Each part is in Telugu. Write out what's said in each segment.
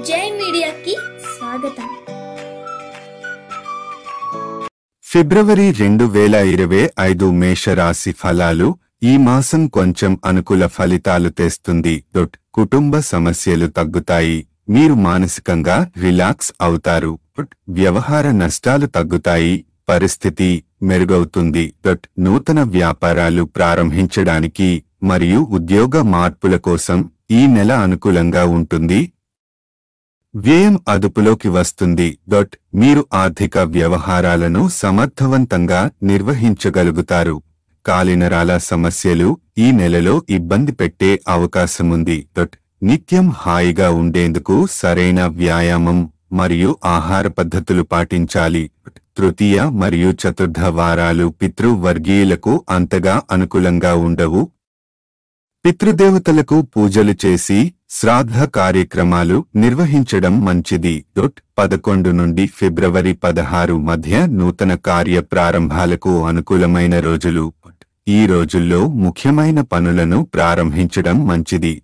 జై మీడియాకి స్వాగతం. ఫిబ్రవరి 2025 మేషరాశి ఫలాలు. ఈ మాసం కొంచెం అనుకూల ఫలితాలు తెస్తుంది. కుటుంబ సమస్యలు తగ్గుతాయి. మీరు మానసికంగా రిలాక్స్ అవుతారు. వ్యవహార నష్టాలు తగ్గుతాయి. పరిస్థితి మెరుగవుతుంది. నూతన వ్యాపారాలు ప్రారంభించడానికి మరియు ఉద్యోగ మార్పుల కోసం ఈ నెల అనుకూలంగా ఉంటుంది. వ్యయం అదుపులోకి వస్తుంది. మీరు ఆర్థిక వ్యవహారాలను సమర్థవంతంగా నిర్వహించగలుగుతారు. కాలినరాల సమస్యలు ఈ నెలలో ఇబ్బంది పెట్టే అవకాశముంది. నిత్యం హాయిగా ఉండేందుకు సరైన వ్యాయామం మరియు ఆహార పద్ధతులు పాటించాలి. తృతీయ మరియు చతుర్థ వారాలు పితృవర్గీయులకు అంతగా అనుకూలంగా ఉండవు. పితృదేవతలకు పూజలు చేసి శ్రాద్ధ కార్యక్రమాలు నిర్వహించడం మంచిది. 11 నుండి ఫిబ్రవరి 16 మధ్య నూతన కార్య ప్రారంభాలకు అనుకూలమైన రోజులు. ఈ రోజుల్లో ముఖ్యమైన పనులను ప్రారంభించడం మంచిది.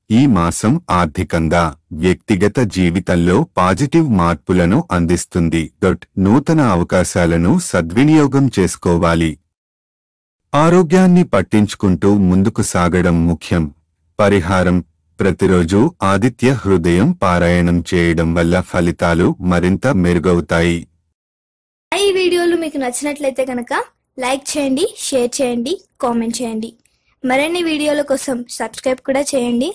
ఈ మాసం ఆర్థికంగా, వ్యక్తిగత జీవితంలో పాజిటివ్ మార్పులను అందిస్తుంది. నూతన అవకాశాలను సద్వినియోగం చేసుకోవాలి. ఆరోగ్యాన్ని పట్టించుకుంటూ ముందుకు సాగడం ముఖ్యం. పరిహారం: ప్రతిరోజు ఆదిత్య హృదయం పారాయణం చేయడం వల్ల ఫలితాలు మరింత మెరుగవుతాయి. ఈ వీడియోలు మీకు నచ్చినట్లయితే కనుక లైక్ చేయండి, షేర్ చేయండి, కామెంట్ చేయండి. మరిన్ని వీడియోల కోసం సబ్స్క్రైబ్ కూడా చేయండి.